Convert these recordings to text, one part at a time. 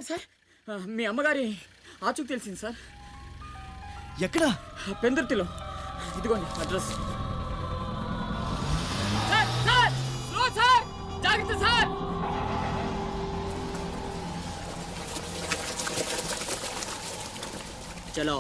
Thanks sir. మీ అమ్మగారి ఆచూకు తెలిసింది sir. ఎక్కడ? పెందుర్తిలో. ఇదిగోండి అడ్రస్. జాగ్రత్త సార్. చలో.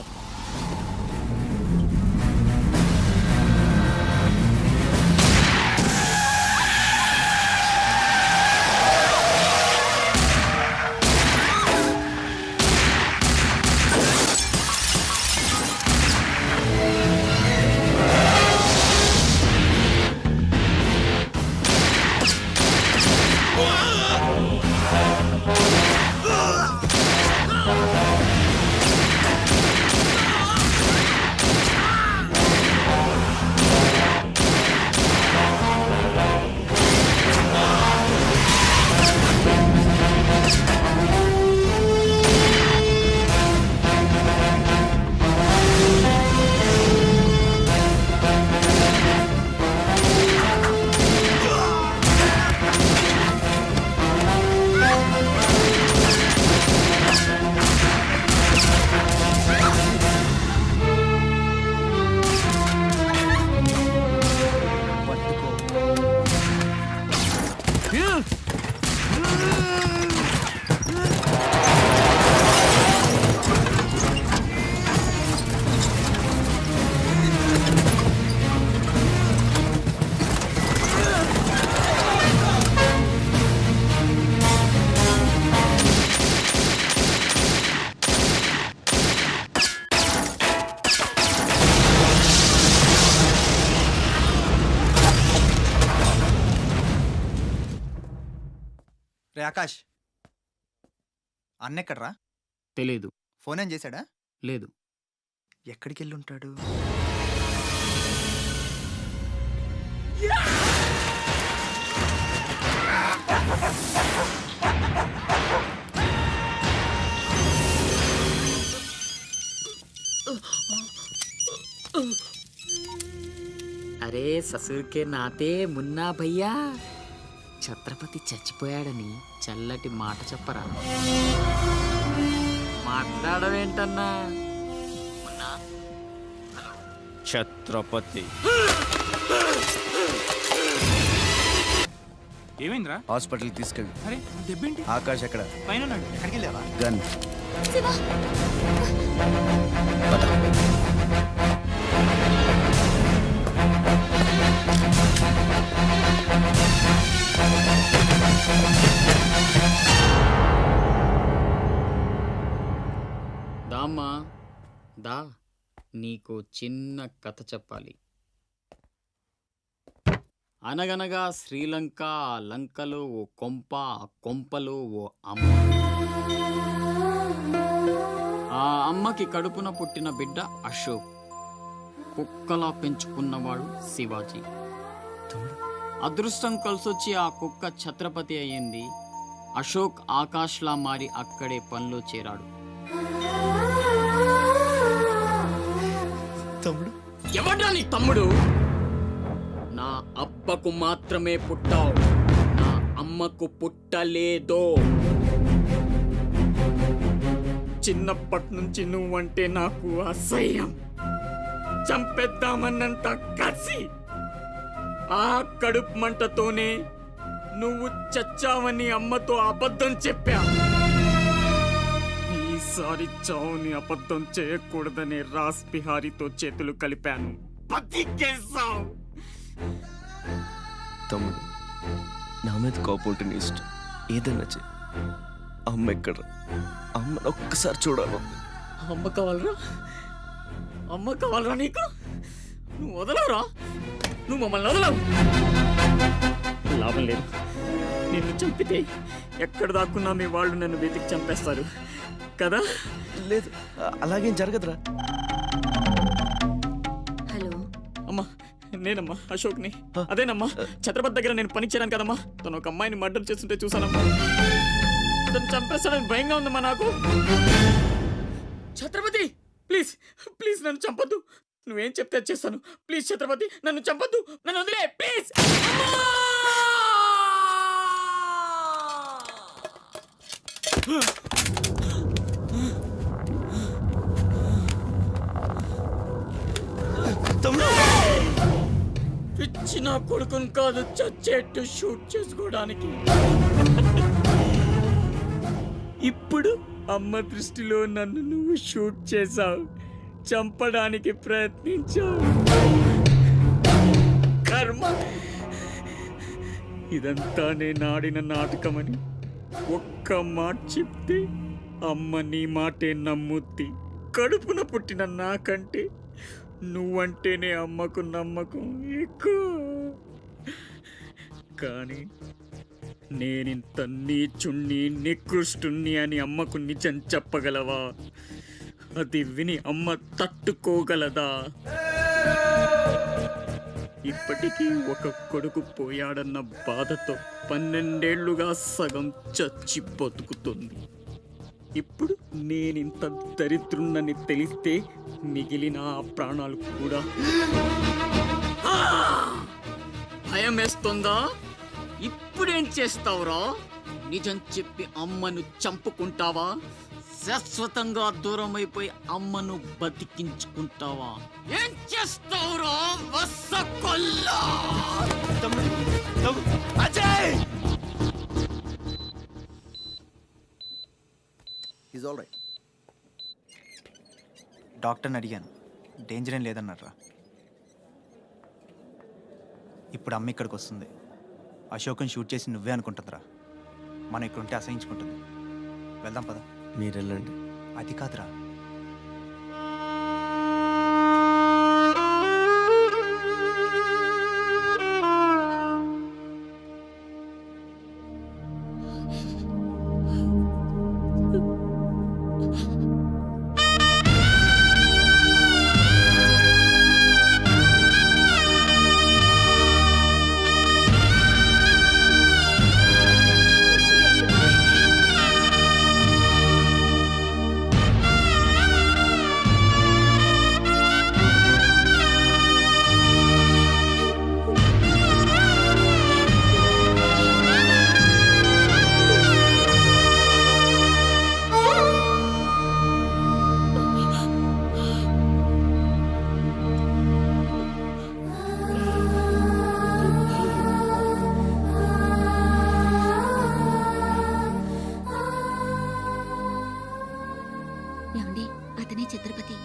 రే ఆకాష్, అన్నెక్కడ్రా? తెలీదు. ఫోన్ ఏం చేశాడా? లేదు. ఎక్కడికి వెళ్ళి ఉంటాడు? అరే ససుర్కే నాతే మున్నా భయ్యా, ఛత్రపతి చచ్చిపోయాడని చల్లటి మాట చెప్పరా. మాట్లాడవేంటన్నా? ఛత్రపతి ఏమైందిరా? హాస్పిటల్ తీసుకెళ్ళి. అరే దెబ్బేంటి? ఆకాష్ ఎక్కడ? పైన ఉన్నాడు. ఎక్కడికి వెళ్ళావా? గన్. దామ్మా దా, నీకు చిన్న కథ చెప్పాలి. అనగనగా శ్రీలంక, ఆ లంకలో ఓ కొంప, ఆ కొంపలో ఓ అమ్మ. ఆ అమ్మకి కడుపున పుట్టిన బిడ్డ అశోక్. కుక్కలా పెంచుకున్నవాడు శివాజీ. అదృష్టం కలిసొచ్చి ఆ కుక్క ఛత్రపతి అయ్యింది. అశోక్ ఆకాష్లా మారి అక్కడే పనిలో చేరాడు. తమ్ముడు? ఎవడ్రా నీ తమ్ముడు? నా అబ్బకు మాత్రమే పుట్టావు, నా అమ్మకు పుట్టలేదో. చిన్నప్పటి నుంచి నువ్వంటే నాకు అసహ్యం, చంపేద్దామన్నంత కసి. ఆ కడుపు మంటతోనే నువ్వు చచ్చావని అమ్మతో అబద్ధం చెప్పా. ఈసారి చావుని అబద్ధం చేయకూడదని రాస్ బిహారీతో చేతులు కలిపాను. బతికేశావు. తమ్ముడు, నా మీద కోపం ఉంటే నీ ఇష్టం, ఏదన్నా చెయ్యి. అమ్మ ఎక్కడ? అమ్మను ఒక్కసారి చూడాలంది. అమ్మ కావాలరా? అమ్మ కావాలరా నీకు? నువ్వు వదలవురా, నువ్వు మమ్మల్ని వదలవు. లాభం లేదు, నిన్ను చంపితే ఎక్కడ దాక్కున్నా మీ వాళ్ళు నన్ను వెతికి చంపేస్తారు కదా. లేదు, అలాగేం జరగదురా. హలో అమ్మా, నేనమ్మా అశోక్ని. అదేనమ్మా ఛత్రపతి దగ్గర నేను పనిచేయను కదమ్మా. తను ఒక అమ్మాయిని మర్డర్ చేస్తుంటే చూసానమ్మా. తను చంపేస్తాడని భయంగా ఉందమ్మా నాకు. ఛత్రపతి ప్లీజ్ ప్లీజ్ నన్ను చంపొద్దు. నువ్వేం చెప్తే చేస్తాను. ప్లీజ్ ఛత్రపతి నన్ను చంపొద్దు, నన్ను వదిలే ప్లీజ్. తమ్ముడు పిచ్చి నా కొడుకుని కాదు చచ్చేట్టు షూట్ చేసుకోవడానికి. ఇప్పుడు అమ్మ దృష్టిలో నన్ను నువ్వు షూట్ చేశావు, చంపడానికి ప్రయత్నించావు. కర్మ. ఇదంతా నేను ఆడిన నాటకమని ఒక్క మాట చెప్తే అమ్మ నీ మాటే నమ్ముద్ది. కడుపున పుట్టిన నాకంటే నువ్వంటేనే అమ్మకు నమ్మకం ఎక్కువ. కానీ నేనింత నీచుణ్ణి నికృష్టుణ్ణి అని అమ్మకు నిజం చెప్పగలవా? అది విని అమ్మ తట్టుకోగలదా? ఇప్పటికీ ఒక కొడుకు పోయాడన్న బాధతో 12 ఏళ్లుగా సగం చచ్చి బతుకుతుంది. ఇప్పుడు నేనింత దరిద్రున్నని తెలిస్తే మిగిలిన ఆ ప్రాణాలు కూడా భయం వేస్తుందా? ఇప్పుడేం చేస్తావురా? నిజం చెప్పి అమ్మను చంపుకుంటావా? శాశ్వతంగా దూరం అయిపోయి అమ్మను బతికించుకుంటావా? ఏం చేస్తావురా వసకొల్లా? అజయ్! Is all right. డాక్టర్ని అడిగాను, డేంజర్ ఏం లేదన్నారా. ఇప్పుడు అమ్మ ఇక్కడికి వస్తుంది. అశోక్ని షూట్ చేసి నువ్వే అనుకుంటుందిరా. మనం ఇక్కడ ఉంటే అసహించుకుంటుంది. వెళ్దాం పద. మీరు వెళ్ళండి. అది కాదురా, ఏమండి, అతనే ఛత్రపతి.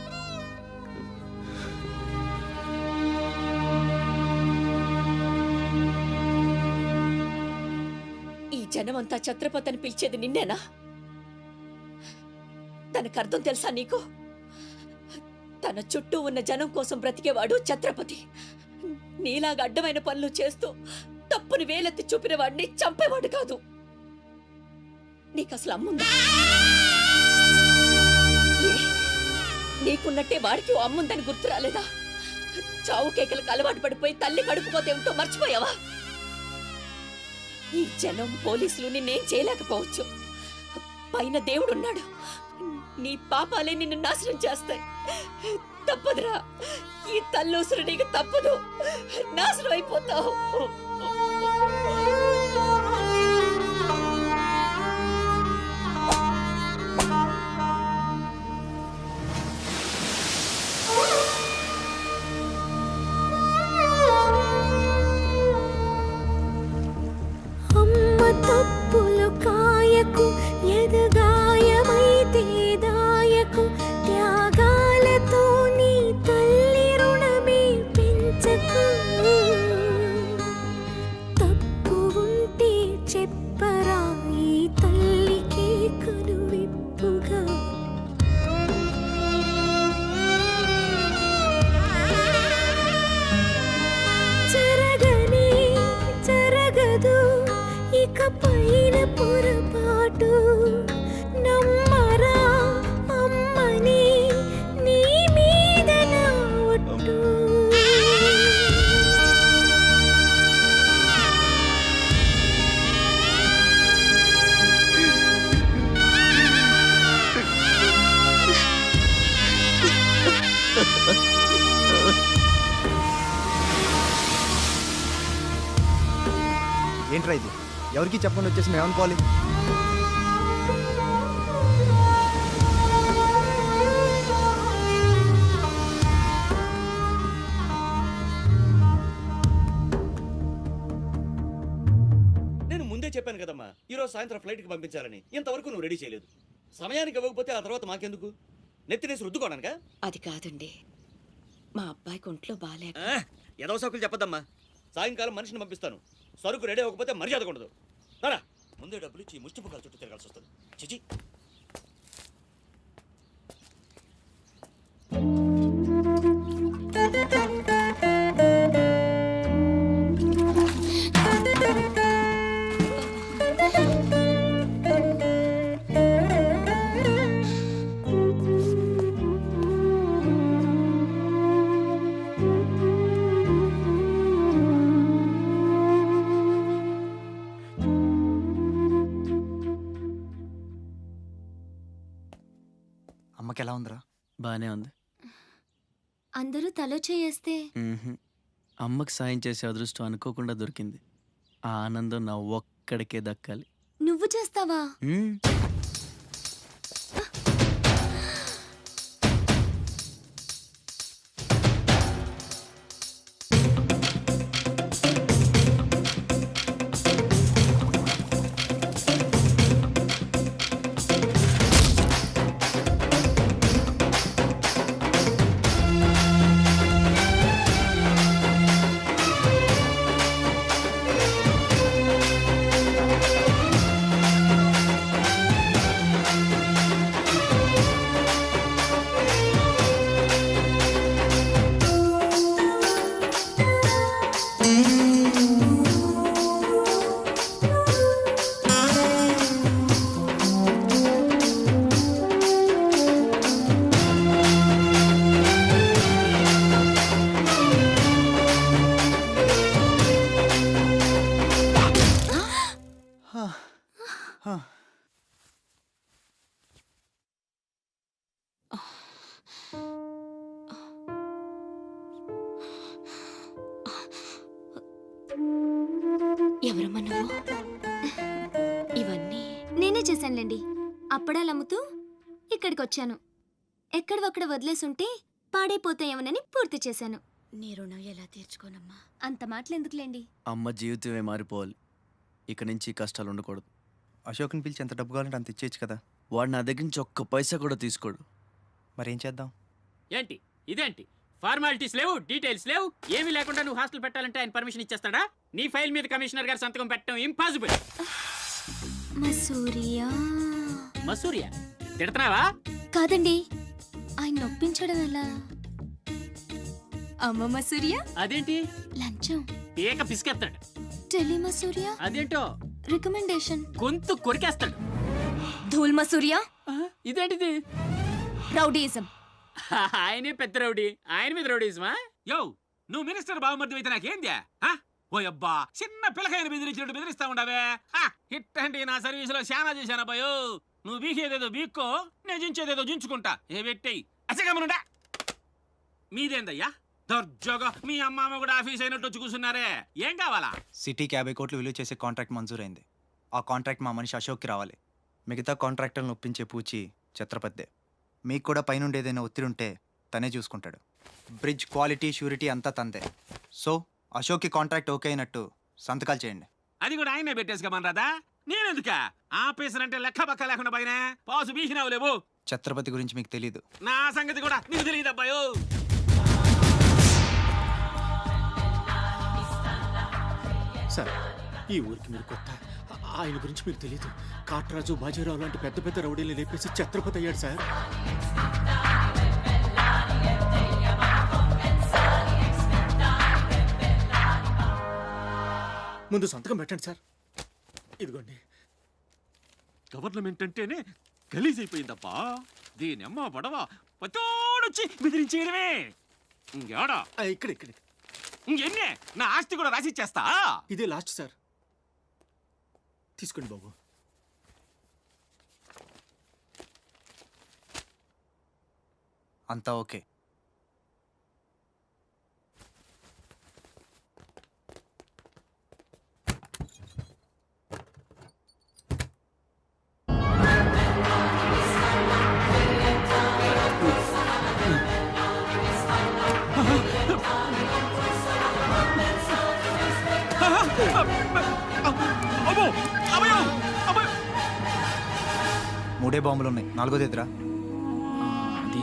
ఈ జనమంతా ఛత్రపతి అని పిలిచేది నిన్నేనా? తనకు అర్థం తెలుసా నీకు? తన చుట్టూ ఉన్న జనం కోసం బ్రతికేవాడు ఛత్రపతి. నీలాగా అడ్డమైన పనులు చేస్తూ తప్పుని వేలెత్తి చూపిన వాడిని చంపేవాడు కాదు. నీకు అసలు అమ్ముందా? నీకున్నట్టే వాడికి ఓ అమ్ముందని గుర్తు రాలేదా? చావు కేకలకు అలవాటు పడిపోయి తల్లి కడుపుకోతే ఏమిటో మర్చిపోయావా? ఈ జనం పోలీసులు నిన్నేం చేయలేకపోవచ్చు. పైన దేవుడున్నాడు. నీ పాపాలే నిన్ను నాశనం చేస్తాయి. తప్పదురా, ఈ తల్లూసురు నీకు తప్పదు. నాశనం అయిపోతావు. తప్పులు కాయకు ఎదగాయమైతే దాయకు త్యాగాలతో నీ తల్లి రుణమే పెంచకు. తప్పు ఉంటే చెప్పరా ఈ తల్లికి కనువిప్పుగా. జరగని జరగదు ఇక పైన పొరపాటు. నమ్మరా అమ్మని, నీ మీద నా ఒట్టు. ఏంట్రా ఇది? ఎవరికి చెప్పకుండా వచ్చేసి మేము అనుకోవాలి. ముందే చెప్పాను కదమ్మా ఈరోజు సాయంత్రం ఫ్లైట్కి పంపించాలని. ఇంతవరకు నువ్వు రెడీ చేయలేదు. సమయానికి ఇవ్వకపోతే ఆ తర్వాత మాకెందుకు? నెత్తినేసి రుద్దుకోవడానికా? అది కాదండి, మా అబ్బాయికి ఒంట్లో బాగాలేక. ఏదో సౌకులు చెప్పద్దమ్మా. సాయంకాలం మనిషిని పంపిస్తాను. సరుకు రెడీ అవ్వకపోతే మర్యాద ఉండదు. రారా, ముందే డబ్బులు ఇచ్చి ముష్టి పుకాల చుట్టూ తిరగాల్సి వస్తుంది. చిచి. అమ్మకి ఎలా ఉందిరా? బానే ఉంది. అందరూ తలో చేయేస్తే అమ్మకి సాయం చేసే అదృష్టం అనుకోకుండా దొరికింది. ఆ ఆనందం నా ఒక్కడికే దక్కాలి. నువ్వు చేస్తావా? మ్మ్. ఎవరమ్మా నువ్వు? ఇవన్నీ నేనే చేశానులేండి. అప్పడాలు అమ్ముతూ ఇక్కడికి వచ్చాను. ఎక్కడొక్కడ వదిలేసుంటే పాడైపోతాయేమోనని పూర్తి చేశాను. నీ రుణం ఎలా తీర్చుకోనమ్మా? అంత మాటలెందుకులేండి. అమ్మ జీవితమే మారిపోవాలి. ఇక నుంచి కష్టాలు ఉండకూడదు. అశోక్ని పిలిచి ఎంత డబ్బు కావాలంటే అంత ఇచ్చేయచ్చు కదా. వాడు నా దగ్గర నుంచి ఒక్క పైసా కూడా తీసుకోడు. మరేం చేద్దాం? ఏంటి ఇదేంటి? ఫార్మాలిటీస్ లేవు, డీటెయిల్స్ లేవు, ఏమీ లేకుండా నువ్వు హాస్టల్ పెట్టాలంటే ఆయన పర్మిషన్ ఇచ్చేస్తాడా? నీ ఫైల్ మీద కమిషనర్ గారు సంతకం పెట్టడం ఇంపాసిబుల్. మసూరియా మసూరియా తిడుతున్నావా? కాదండి, ఆయన నొప్పించడం ఎలా? అమ్మ మసూరియా అదేంటి? లంచం. ఏక పిసికేస్తాడు. టెలి మసూరియా అదేంటో రికమెండేషన్. గొంతు కొరికేస్తాడు. ధూల్ మసూరియా ఇదేంటిది? రౌడీయిజం. ఆయనే పెద్ద రౌడీ, ఆయన మీద రౌడీజమా? యో నువ్వు మినిస్టర్ బావమర్ది అయితే నాకేంద్యా? ఓ అబ్బా చిన్న పిల్లకాయని బెదిరించినట్టు బెదిరిస్తా ఉండవే. ఇట్టండి నా సర్వీసులో శానా చేశాను అబ్బాయో. నువ్వు బీకేదేదో బీక్కో, నేను జించేదేదో జించుకుంటా. ఏ పెట్టేయి అసగమనుండా. మీదేందయ్యా దర్జోగా మీ అమ్మ కూడా ఆఫీస్ అయినట్టు వచ్చి కూర్చున్నారే? ఏం కావాలా? సిటీకి 50 కోట్లు విలువ చేసే కాంట్రాక్ట్ మంజూరైంది. ఆ కాంట్రాక్ట్ మా మనిషి అశోక్కి రావాలి. మిగతా కాంట్రాక్టర్లను ఒప్పించే పూచి ఛత్రపతిదే. మీకు కూడా పైనుండి ఏదైనా ఒత్తిడి ఉంటే తనే చూసుకుంటాడు. బ్రిడ్జ్ క్వాలిటీ షూరిటీ అంతా తందే. సో అశోక్కి కాంట్రాక్ట్ ఓకే అయినట్టు సంతకాలు చేయండి. అది కూడా ఆయనే పెట్టేసుకోమనరాదా? నేనెందుక? ఆఫీసర్ అంటే లెక్క పక్క లేకుండా పైన పాసు బీసినావు లేవు. ఛత్రపతి గురించి మీకు తెలీదు. నా సంగతి కూడా నీకు తెలియదు అబ్బాయో. సార్, ఈ ఊరికి మీరు కొత్త. ఆయన గురించి మీకు తెలీదు. కాట్రాజు, బాజీరావు లాంటి పెద్ద పెద్ద రౌడీలు లేపేసి ఛత్రపతి అయ్యాడు సార్. ముందు సంతకం పెట్టండి సార్. ఇదిగోండి. గవర్నమెంట్ అంటేనే గలీజ్ అయిపోయిందబ్బా. దీనమ్మ పడవ పతోడొచ్చి బెదిరించేయడమే. ఇంకేడా ఇక్కడ ఇక్కడ ఇంకెన్నే నా ఆస్తి కూడా రాసిచ్చేస్తా. ఇదే లాస్ట్ సార్. తీసుకోండి బాబు. అంతా ఓకే. అమ్మో అమ్మయ్యో అమ్మయ్యో మూడే బాంబులు ఉన్నాయి, నాలుగోది ఎదురా. అది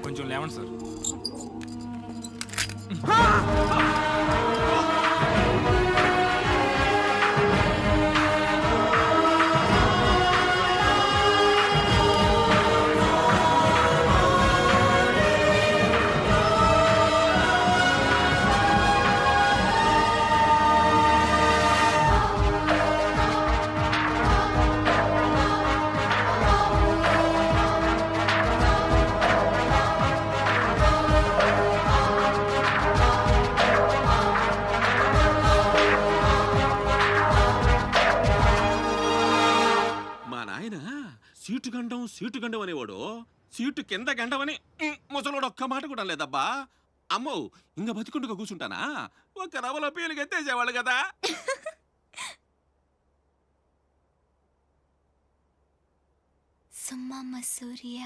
కొంచెం లేవండి సార్. మా నాయన సీటు గండం అనేవాడు సీటు కింద గండమని ముసలోడు ఒక్క మాట కూడా లేదబ్బా. అమ్మో ఇంకా బతికుండగా కూర్చుంటానా? ఒక రవలో పేలుగా ఎత్తేసేవాళ్ళు కదా. సుమ్మమ్మ సూర్య